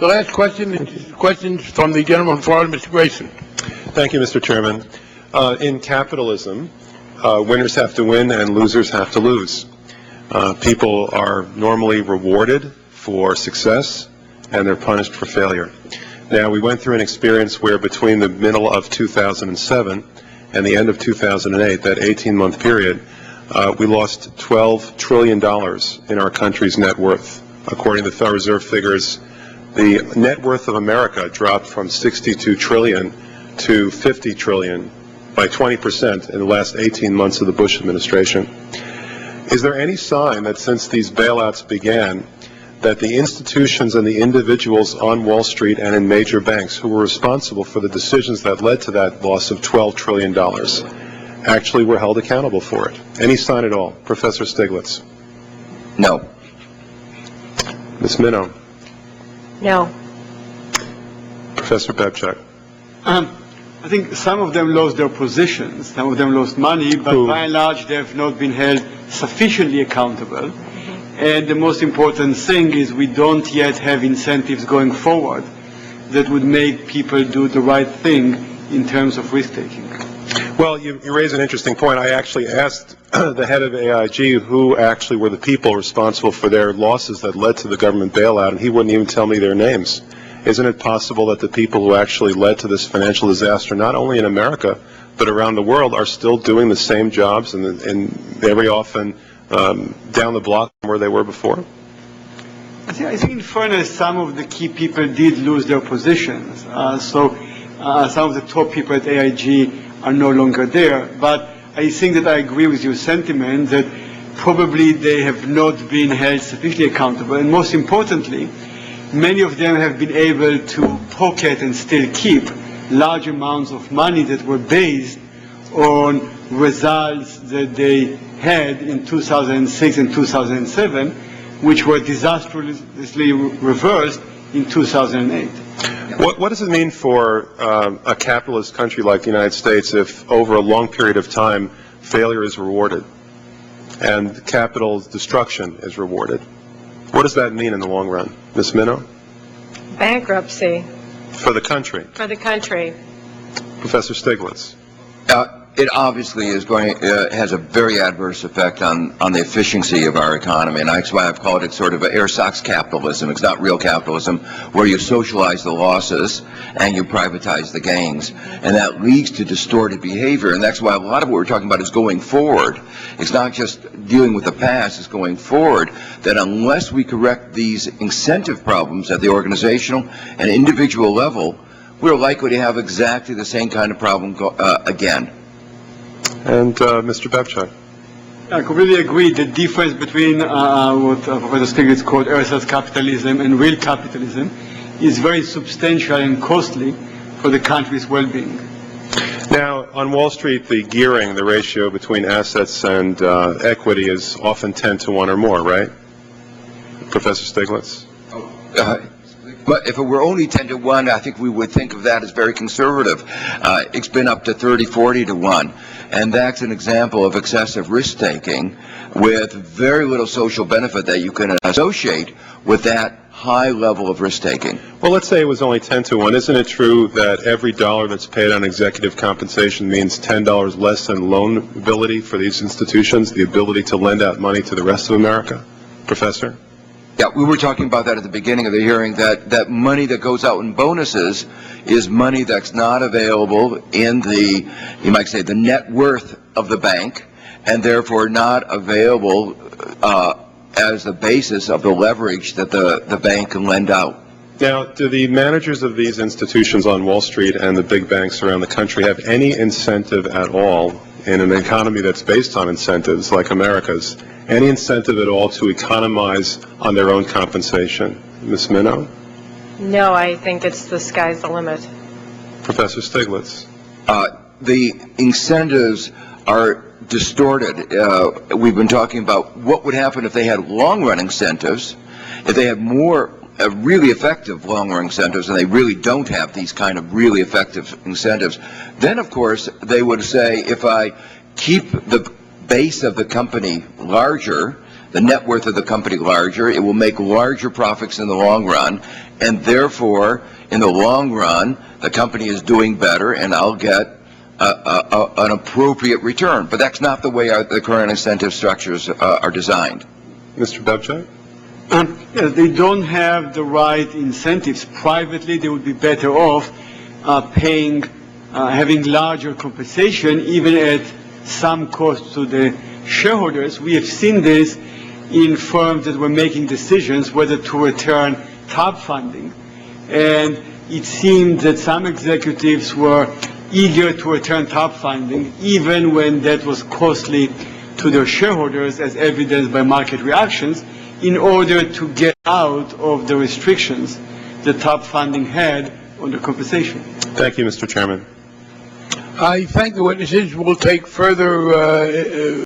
The last question is questions from the gentleman from Florida, Mr. Grayson. Thank you, Mr. Chairman. In capitalism, winners have to win and losers have to lose. People are normally rewarded for success and they're punished for failure. Now, we went through an experience where between the middle of 2007 and the end of 2008, that 18-month period, we lost $12 trillion in our country's net worth. According to the Federal Reserve figures, the net worth of America dropped from 62 trillion to 50 trillion by 20% in the last 18 months of the Bush administration. Is there any sign that since these bailouts began, that the institutions and the individuals on Wall Street and in major banks who were responsible for the decisions that led to that loss of $12 trillion actually were held accountable for it? Any sign at all? Professor Stiglitz. No. Ms. Minow. No. Professor Babchak. I think some of them lost their positions, some of them lost money, but by and large they have not been held sufficiently accountable. And the most important thing is we don't yet have incentives going forward that would make people do the right thing in terms of risk-taking. Well, you raise an interesting point. I actually asked the head of AIG who actually were the people responsible for their losses that led to the government bailout, and he wouldn't even tell me their names. Isn't it possible that the people who actually led to this financial disaster, not only in America, but around the world, are still doing the same jobs and very often down the block from where they were before? I think in fairness, some of the key people did lose their positions. Some of the top people at AIG are no longer there. But I think that I agree with your sentiment that probably they have not been held sufficiently accountable. And most importantly, many of them have been able to pocket and still keep large amounts of money that were based on results that they had in 2006 and 2007, which were disastrously reversed in 2008. What does it mean for a capitalist country like the United States if over a long period of time failure is rewarded and capital destruction is rewarded? What does that mean in the long run? Ms. Minow? Bankruptcy. For the country? For the country. Professor Stiglitz? It obviously is has a very adverse effect on the efficiency of our economy, and that's why I've called it sort of air Sox capitalism. It's not real capitalism, where you socialize the losses and you privatize the gains, and that leads to distorted behavior. And that's why a lot of what we're talking about is going forward. It's not just dealing with the past; it's going forward. That unless we correct these incentive problems at the organizational and individual level, we're likely to have exactly the same kind of problem again. And Mr. Babchak? I completely agree. The difference between what Professor Stiglitz called ersatz capitalism and real capitalism is very substantial and costly for the country's well-being. Now, on Wall Street, the gearing, the ratio between assets and equity is often 10 to 1 or more, right? Professor Stiglitz? But if it were only 10 to 1, I think we would think of that as very conservative. It's been up to 30, 40 to 1. And that's an example of excessive risk-taking with very little social benefit that you can associate with that high level of risk-taking. Well, let's say it was only 10 to 1. Isn't it true that every dollar that's paid on executive compensation means $10 less in loan ability for these institutions, the ability to lend out money to the rest of America? Professor? Yeah, we were talking about that at the beginning of the hearing, that money that goes out in bonuses is money that's not available in the, you might say, the net worth of the bank, and therefore not available as the basis of the leverage that the bank can lend out. Now, do the managers of these institutions on Wall Street and the big banks around the country have any incentive at all in an economy that's based on incentives like America's, any incentive at all to economize on their own compensation? Ms. Minow? No, I think it's the sky's the limit. Professor Stiglitz? The incentives are distorted. We've been talking about what would happen if they had long-run incentives, if they had more really effective long-run incentives, and they really don't have these kind of really effective incentives. Then, of course, they would say, if I keep the base of the company larger, the net worth of the company larger. It will make larger profits in the long run, and therefore, in the long run, the company is doing better, and I'll get an appropriate return. But that's not the way the current incentive structures are designed. Mr. Babchak? Yes, they don't have the right incentives. Privately, they would be better off having larger compensation, even at some cost to the shareholders. We have seen this in firms that were making decisions whether to return top funding. And it seemed that some executives were eager to return top funding, even when that was costly to their shareholders, as evidenced by market reactions, in order to get out of the restrictions that top funding had on the compensation. Thank you, Mr. Chairman. I thank the witnesses. We'll take further